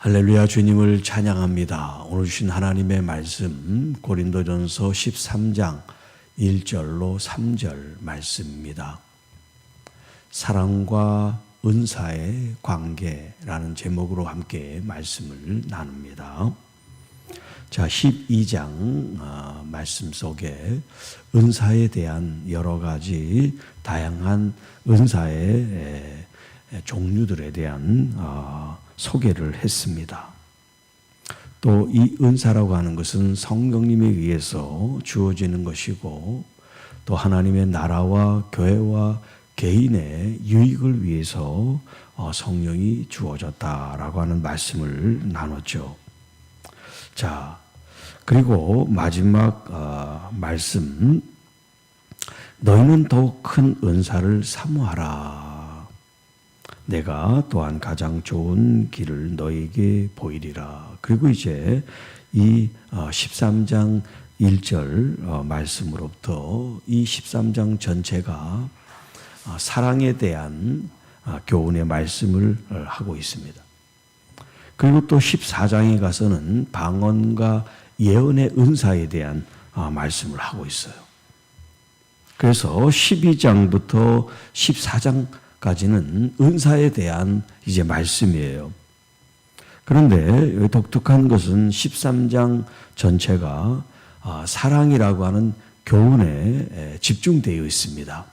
할렐루야, 주님을 찬양합니다. 오늘 주신 하나님의 말씀 고린도전서 13장 1절로 3절 말씀입니다. 사랑과 은사의 관계라는 제목으로 함께 말씀을 나눕니다. 자, 12장 말씀 속에 은사에 대한 여러 가지 다양한 은사의 종류들에 대한 소개를 했습니다. 또 이 은사라고 하는 것은 성령님에 의해서 주어지는 것이고 또 하나님의 나라와 교회와 개인의 유익을 위해서 성령이 주어졌다라고 하는 말씀을 나눴죠. 자, 그리고 마지막 말씀, 너희는 더욱 큰 은사를 사모하라. 내가 또한 가장 좋은 길을 너에게 보이리라. 그리고 이제 이 13장 1절 말씀으로부터 이 13장 전체가 사랑에 대한 교훈의 말씀을 하고 있습니다. 그리고 또 14장에 가서는 방언과 예언의 은사에 대한 말씀을 하고 있어요. 그래서 12장부터 14장까지는 은사에 대한 이제 말씀이에요. 그런데 여기 독특한 것은 13장 전체가 사랑이라고 하는 교훈에 집중되어 있습니다.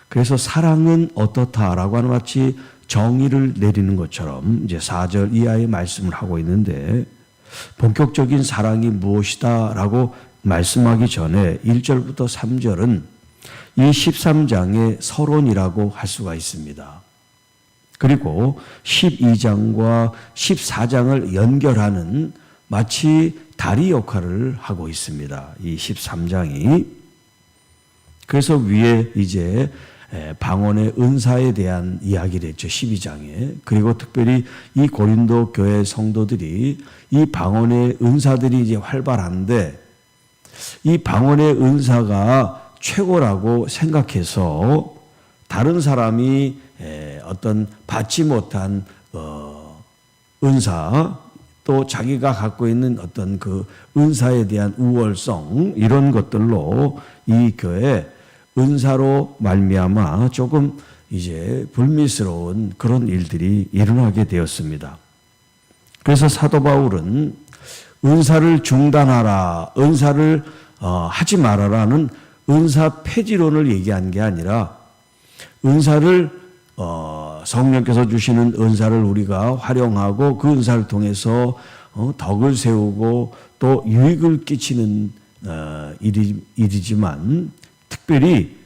그래서 사랑은 어떻다라고 하는 마치 정의를 내리는 것처럼 이제 4절 이하의 말씀을 하고 있는데 본격적인 사랑이 무엇이다라고 말씀하기 전에 1절부터 3절은 이 13장의 서론이라고 할 수가 있습니다. 그리고 12장과 14장을 연결하는 마치 다리 역할을 하고 있습니다. 이 13장이. 그래서 위에 이제 방언의 은사에 대한 이야기를 했죠. 12장에. 그리고 특별히 이 고린도 교회 성도들이 이 방언의 은사들이 이제 활발한데 이 방언의 은사가 최고라고 생각해서 다른 사람이 어떤 받지 못한 은사 또 자기가 갖고 있는 어떤 그 은사에 대한 우월성 이런 것들로 이 교회 은사로 말미암아 조금 이제 불미스러운 그런 일들이 일어나게 되었습니다. 그래서 사도 바울은 은사를 중단하라, 은사를 하지 말아라는 은사 폐지론을 얘기한 게 아니라 은사를 성령께서 주시는 은사를 우리가 활용하고 그 은사를 통해서 덕을 세우고 또 유익을 끼치는 일이지만 특별히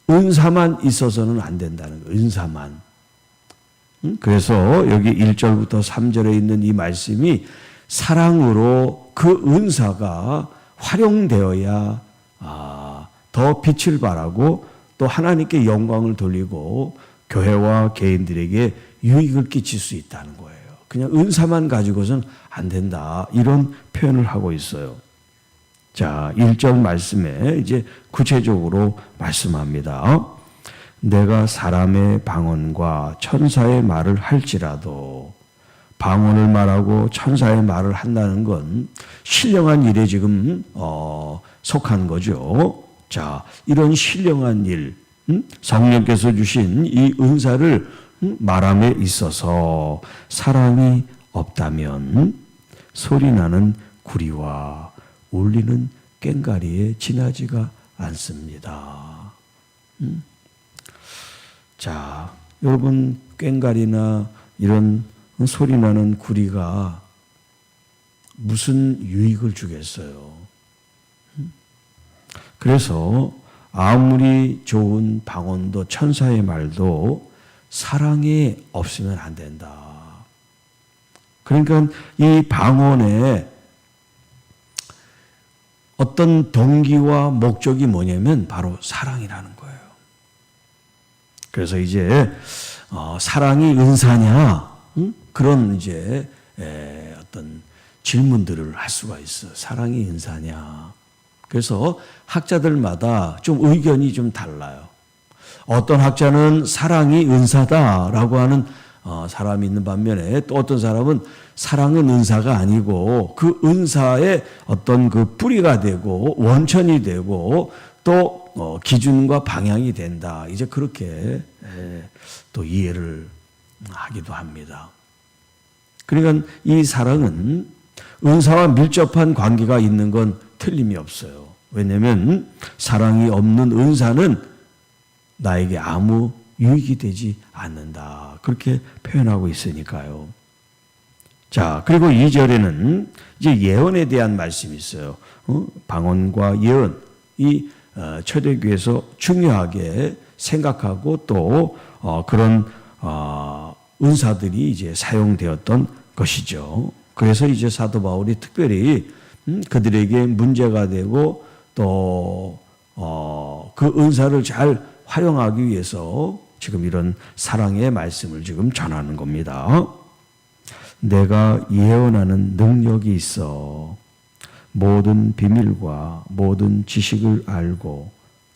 은사만 있어서는 안 된다는 거예요. 은사만. 그래서 여기 1절부터 3절에 있는 이 말씀이 사랑으로 그 은사가 활용되어야 더 빛을 발하고 또 하나님께 영광을 돌리고 교회와 개인들에게 유익을 끼칠 수 있다는 거예요. 그냥 은사만 가지고서는 안 된다. 이런 표현을 하고 있어요. 자, 1절 말씀에 이제 구체적으로 말씀합니다. 내가 사람의 방언과 천사의 말을 할지라도 방언을 말하고 천사의 말을 한다는 건 신령한 일에 지금 속한 거죠. 자, 이런 신령한 일, 성령께서 주신 이 은사를 말함에 있어서 사랑이 없다면 소리나는 구리와 울리는 꽹과리에 지나지가 않습니다. 자, 여러분 꽹과리나 이런 소리나는 구리가 무슨 유익을 주겠어요? 그래서 아무리 좋은 방언도 천사의 말도 사랑이 없으면 안 된다. 그러니까 이 방언에 어떤 동기와 목적이 뭐냐면 바로 사랑이라는 거예요. 그래서 이제 사랑이 은사냐 그런 이제 어떤 질문들을 할 수가 있어. 사랑이 은사냐? 그래서 학자들마다 좀 의견이 좀 달라요. 어떤 학자는 사랑이 은사다라고 하는 사람이 있는 반면에 또 어떤 사람은 사랑은 은사가 아니고 그 은사의 어떤 그 뿌리가 되고 원천이 되고 또 기준과 방향이 된다. 이제 그렇게 또 이해를 하기도 합니다. 그러니까 이 사랑은 은사와 밀접한 관계가 있는 건 틀림이 없어요. 왜냐하면 사랑이 없는 은사는 나에게 아무 유익이 되지 않는다. 그렇게 표현하고 있으니까요. 자, 그리고 2절에는 이제 예언에 대한 말씀이 있어요. 방언과 예언, 이 초대교회에서 중요하게 생각하고 또 그런 은사들이 이제 사용되었던 것이죠. 그래서 이제 사도 바울이 특별히 그들에게 문제가 되고 또 그 은사를 잘 활용하기 위해서 지금 이런 사랑의 말씀을 지금 전하는 겁니다. 내가 예언하는 능력이 있어 모든 비밀과 모든 지식을 알고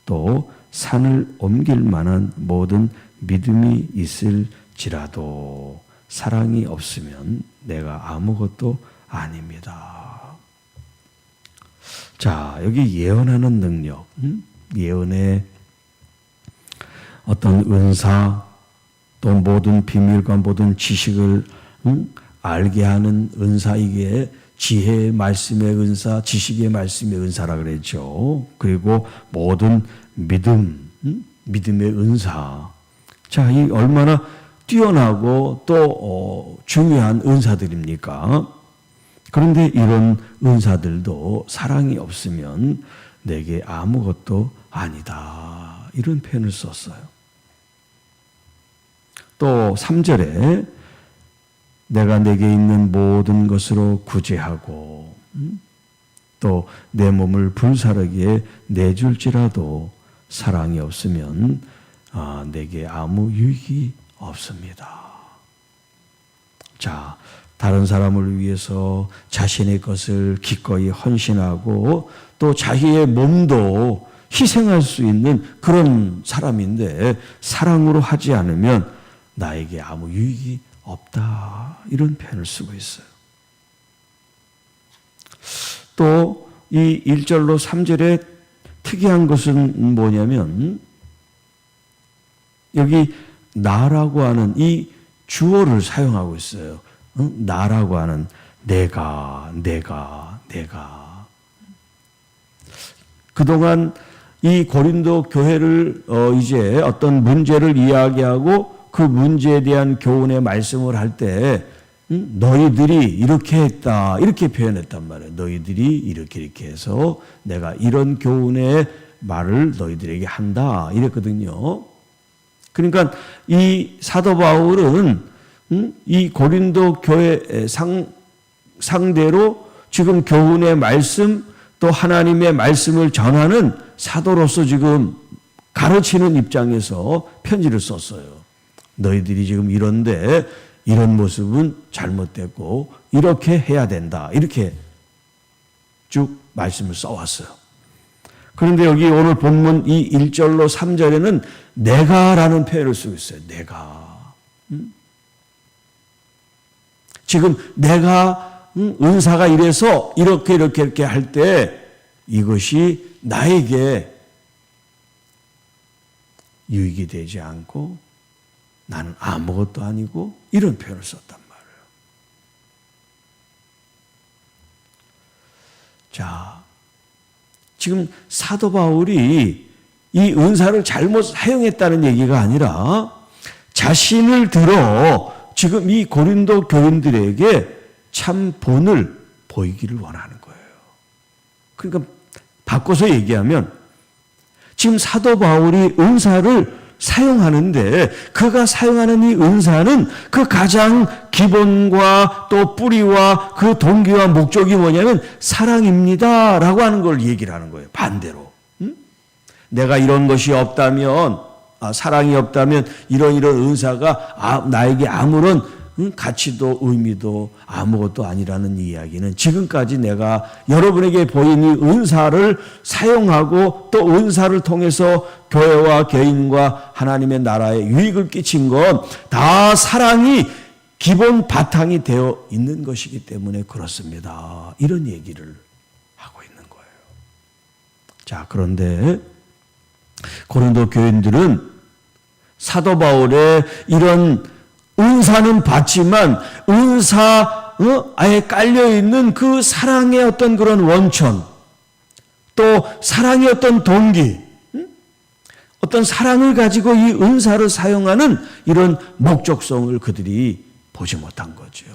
또 산을 옮길 만한 모든 믿음이 있을지라도 사랑이 없으면 내가 아무것도 아닙니다. 자, 여기 예언하는 능력, 예언의 어떤 은사, 또 모든 비밀과 모든 지식을 알게 하는 은사, 이게 지혜의 말씀의 은사, 지식의 말씀의 은사라 그랬죠. 그리고 모든 믿음, 믿음의 은사. 자, 이 얼마나 뛰어나고 또 중요한 은사들입니까? 그런데 이런 은사들도 사랑이 없으면 내게 아무것도 아니다. 이런 표현을 썼어요. 또 3절에 내가 내게 있는 모든 것으로 구제하고 또 내 몸을 불사르기에 내줄지라도 사랑이 없으면 내게 아무 유익이 없습니다. 자, 다른 사람을 위해서 자신의 것을 기꺼이 헌신하고 또 자기의 몸도 희생할 수 있는 그런 사람인데 사랑으로 하지 않으면 나에게 아무 유익이 없다. 이런 표현을 쓰고 있어요. 또 이 1절로 3절에 특이한 것은 뭐냐면 여기 나라고 하는 이 주어를 사용하고 있어요. 나라고 하는 내가. 그동안 이 고린도 교회를 이제 어떤 문제를 이야기하고 그 문제에 대한 교훈의 말씀을 할 때 너희들이 이렇게 했다 이렇게 표현했단 말이에요. 너희들이 이렇게 해서 내가 이런 교훈의 말을 너희들에게 한다 이랬거든요. 그러니까 이 사도 바울은 이 고린도 교회 상대로 지금 교훈의 말씀 또 하나님의 말씀을 전하는 사도로서 지금 가르치는 입장에서 편지를 썼어요. 너희들이 지금 이런데 이런 모습은 잘못됐고 이렇게 해야 된다. 이렇게 쭉 말씀을 써왔어요. 그런데 여기 오늘 본문 이 1절로 3절에는 내가라는 표현을 쓰고 있어요. 내가. 지금 내가 은사가 이래서 이렇게 할 때 이것이 나에게 유익이 되지 않고 나는 아무것도 아니고 이런 표현을 썼단 말이에요. 자, 지금 사도 바울이 이 은사를 잘못 사용했다는 얘기가 아니라 자신을 들어 지금 이 고린도 교인들에게 참 본을 보이기를 원하는 거예요. 그러니까 바꿔서 얘기하면 지금 사도 바울이 은사를 사용하는데 그가 사용하는 이 은사는 그 가장 기본과 또 뿌리와 그 동기와 목적이 뭐냐면 사랑입니다 라고 하는 걸 얘기를 하는 거예요. 반대로. 내가 이런 것이 없다면 사랑이 없다면 이런 은사가 나에게 아무런 가치도 의미도 아무것도 아니라는 이야기는 지금까지 내가 여러분에게 보인 이 은사를 사용하고 또 은사를 통해서 교회와 개인과 하나님의 나라에 유익을 끼친 건 다 사랑이 기본 바탕이 되어 있는 것이기 때문에 그렇습니다. 이런 얘기를 하고 있는 거예요. 자, 그런데 고린도 교인들은 사도 바울의 이런 은사는 받지만 은사에 깔려있는 그 사랑의 어떤 그런 원천, 또 사랑의 어떤 동기, 어떤 사랑을 가지고 이 은사를 사용하는 이런 목적성을 그들이 보지 못한 거죠.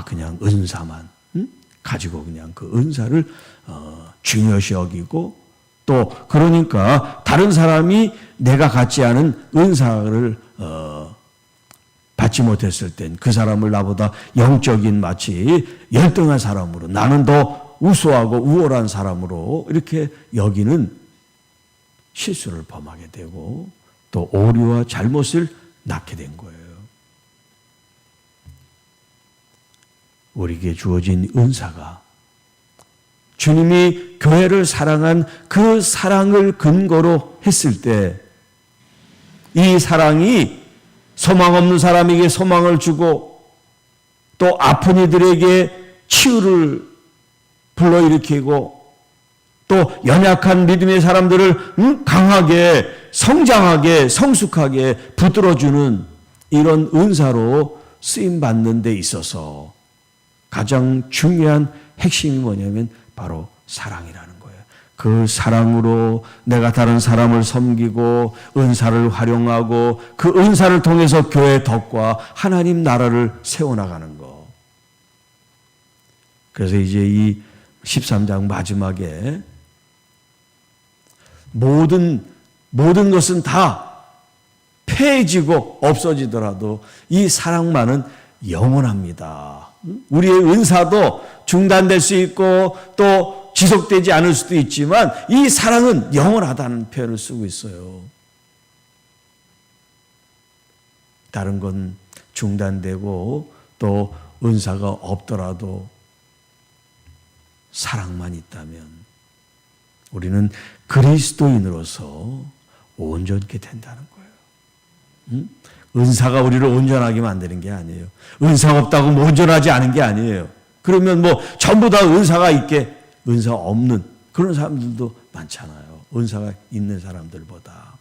그냥 은사만 가지고 그냥 그 은사를 중요시 여기고, 또 그러니까 다른 사람이 내가 갖지 않은 은사를 받지 못했을 땐 그 사람을 나보다 영적인 마치 열등한 사람으로, 나는 더 우수하고 우월한 사람으로 이렇게 여기는 실수를 범하게 되고 또 오류와 잘못을 낳게 된 거예요. 우리에게 주어진 은사가 주님이 교회를 사랑한 그 사랑을 근거로 했을 때 이 사랑이 소망 없는 사람에게 소망을 주고 또 아픈 이들에게 치유를 불러일으키고 또 연약한 믿음의 사람들을 강하게 성장하게 성숙하게 붙들어주는 이런 은사로 쓰임받는 데 있어서 가장 중요한 핵심이 뭐냐면 바로 사랑이라는 거예요. 그 사랑으로 내가 다른 사람을 섬기고 은사를 활용하고 그 은사를 통해서 교회의 덕과 하나님 나라를 세워나가는 거. 그래서 이제 이 13장 마지막에 모든 것은 다 폐해지고 없어지더라도 이 사랑만은 영원합니다. 우리의 은사도 중단될 수 있고 또 지속되지 않을 수도 있지만 이 사랑은 영원하다는 표현을 쓰고 있어요. 다른 건 중단되고 또 은사가 없더라도 사랑만 있다면 우리는 그리스도인으로서 온전케 된다는 거예요. 은사가 우리를 온전하게 만드는 게 아니에요. 은사가 없다고 뭐 온전하지 않은 게 아니에요. 그러면 뭐 전부 다 은사가 있게 은사 없는 그런 사람들도 많잖아요. 은사가 있는 사람들보다.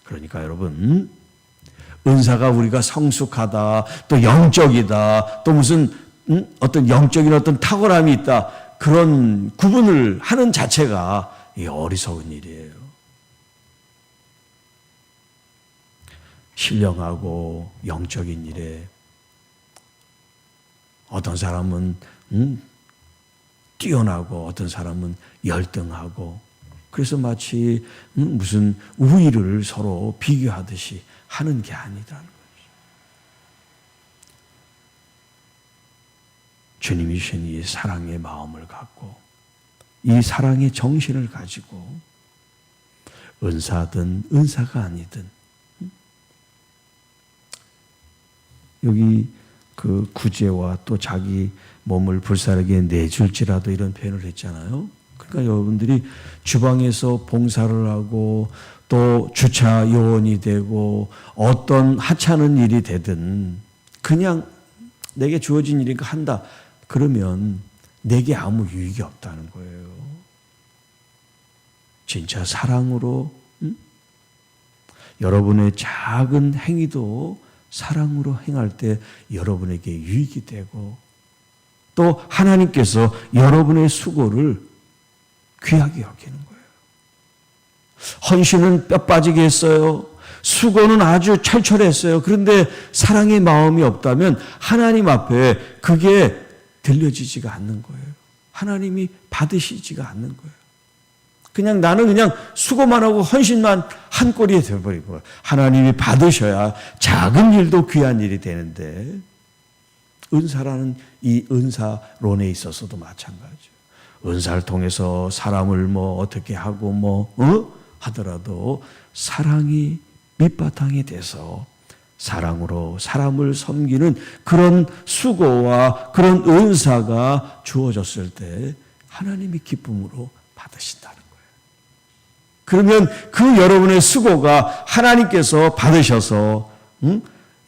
그러니까 여러분, 은사가 우리가 성숙하다, 또 영적이다, 또 무슨 어떤 영적인 어떤 탁월함이 있다, 그런 구분을 하는 자체가 어리석은 일이에요. 신령하고 영적인 일에 어떤 사람은 뛰어나고 어떤 사람은 열등하고, 그래서 마치 무슨 우위를 서로 비교하듯이 하는 게 아니라는 거죠. 주님이 주신 이 사랑의 마음을 갖고 이 사랑의 정신을 가지고 은사든 은사가 아니든, 여기 그 구제와 또 자기 몸을 불사르게 내줄지라도 이런 표현을 했잖아요. 그러니까 여러분들이 주방에서 봉사를 하고 또 주차 요원이 되고 어떤 하찮은 일이 되든 그냥 내게 주어진 일이니까 한다. 그러면 내게 아무 유익이 없다는 거예요. 진짜 사랑으로 여러분의 작은 행위도 사랑으로 행할 때 여러분에게 유익이 되고 또 하나님께서 여러분의 수고를 귀하게 여기는 거예요. 헌신은 뼈 빠지게 했어요. 수고는 아주 철철했어요. 그런데 사랑의 마음이 없다면 하나님 앞에 그게 들려지지가 않는 거예요. 하나님이 받으시지가 않는 거예요. 그냥 나는 그냥 수고만 하고 헌신만 한 꼬리에 되어버린 거예요. 하나님이 받으셔야 작은 일도 귀한 일이 되는데, 은사라는 이 은사론에 있어서도 마찬가지예요. 은사를 통해서 사람을 뭐 어떻게 하고 하더라도 사랑이 밑바탕이 돼서 사랑으로 사람을 섬기는 그런 수고와 그런 은사가 주어졌을 때 하나님이 기쁨으로 받으신다는 거예요. 그러면 그 여러분의 수고가 하나님께서 받으셔서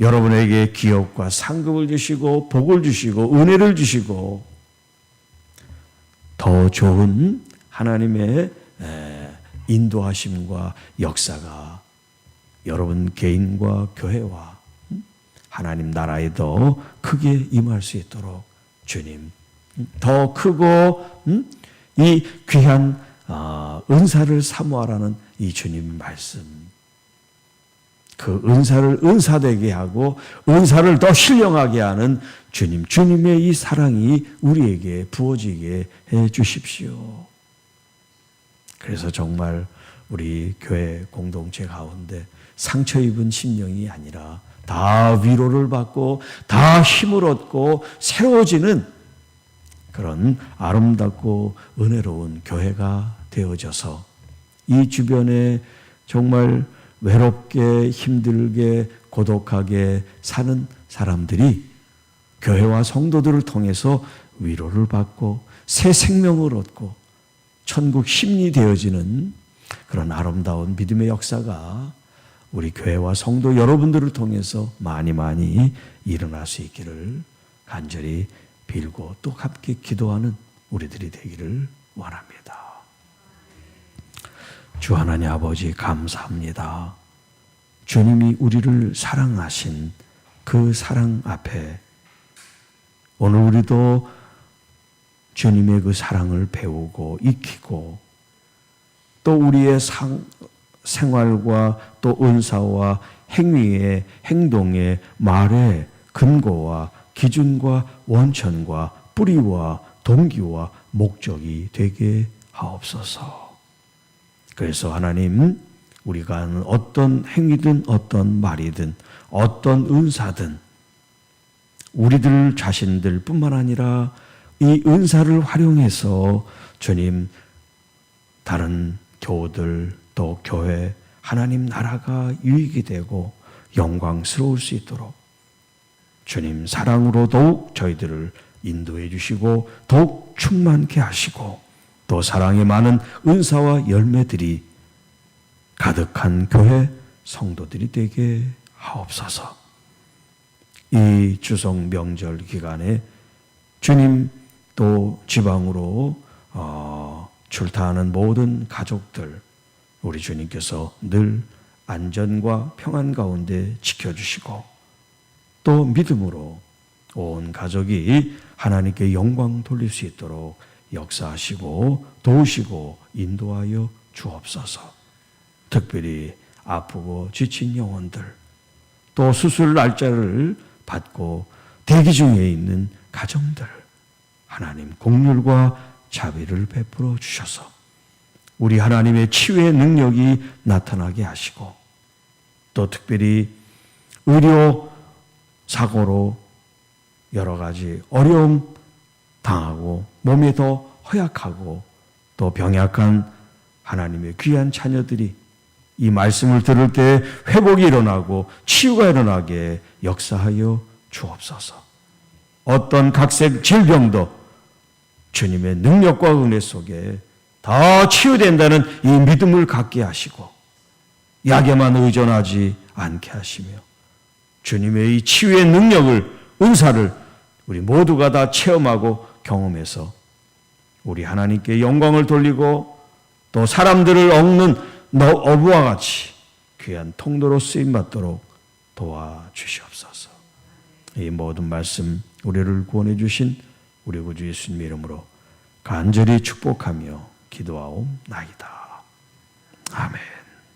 여러분에게 기업과 상급을 주시고 복을 주시고 은혜를 주시고 더 좋은 하나님의 인도하심과 역사가 여러분 개인과 교회와 하나님 나라에도 크게 임할 수 있도록 주님 더 크고 이 귀한 은사를 사모하라는 이 주님 말씀, 그 은사를 은사되게 하고 은사를 더 신령하게 하는 주님의 이 사랑이 우리에게 부어지게 해 주십시오. 그래서 정말 우리 교회 공동체 가운데 상처 입은 심령이 아니라 다 위로를 받고 다 힘을 얻고 새로워지는 그런 아름답고 은혜로운 교회가 되어져서 이 주변에 정말 외롭게 힘들게 고독하게 사는 사람들이 교회와 성도들을 통해서 위로를 받고 새 생명을 얻고 천국 심리 되어지는 그런 아름다운 믿음의 역사가 우리 교회와 성도 여러분들을 통해서 많이 일어날 수 있기를 간절히 빌고 또 함께 기도하는 우리들이 되기를 원합니다. 주 하나님 아버지 감사합니다. 주님이 우리를 사랑하신 그 사랑 앞에 오늘 우리도 주님의 그 사랑을 배우고 익히고 또 우리의 생활과 또 은사와 행위의 행동의 말의 근거와 기준과 원천과 뿌리와 동기와 목적이 되게 하옵소서. 그래서 하나님 우리가 하는 어떤 행위든 어떤 말이든 어떤 은사든 우리들 자신들 뿐만 아니라 이 은사를 활용해서 주님 다른 교우들 또 교회 하나님 나라가 유익이 되고 영광스러울 수 있도록 주님 사랑으로 더욱 저희들을 인도해 주시고 더욱 충만케 하시고 또 사랑에 많은 은사와 열매들이 가득한 교회 성도들이 되게 하옵소서. 이 추석 명절 기간에 주님 또 지방으로 출타하는 모든 가족들 우리 주님께서 늘 안전과 평안 가운데 지켜주시고 또 믿음으로 온 가족이 하나님께 영광 돌릴 수 있도록 역사하시고 도우시고 인도하여 주옵소서. 특별히 아프고 지친 영혼들 또 수술 날짜를 받고 대기 중에 있는 가정들 하나님 긍휼과 자비를 베풀어 주셔서 우리 하나님의 치유의 능력이 나타나게 하시고 또 특별히 의료 사고로 여러 가지 어려움 당하고 몸이 더 허약하고 또 병약한 하나님의 귀한 자녀들이 이 말씀을 들을 때 회복이 일어나고 치유가 일어나게 역사하여 주옵소서. 어떤 각색 질병도 주님의 능력과 은혜 속에 다 치유된다는 이 믿음을 갖게 하시고 약에만 의존하지 않게 하시며 주님의 이 치유의 능력을 은사를 우리 모두가 다 체험하고 경험해서 우리 하나님께 영광을 돌리고 또 사람들을 얻는 어부와 같이 귀한 통로로 쓰임받도록 도와주시옵소서. 이 모든 말씀 우리를 구원해 주신 우리 구주 예수님의 이름으로 간절히 축복하며 기도하옵나이다. 아멘.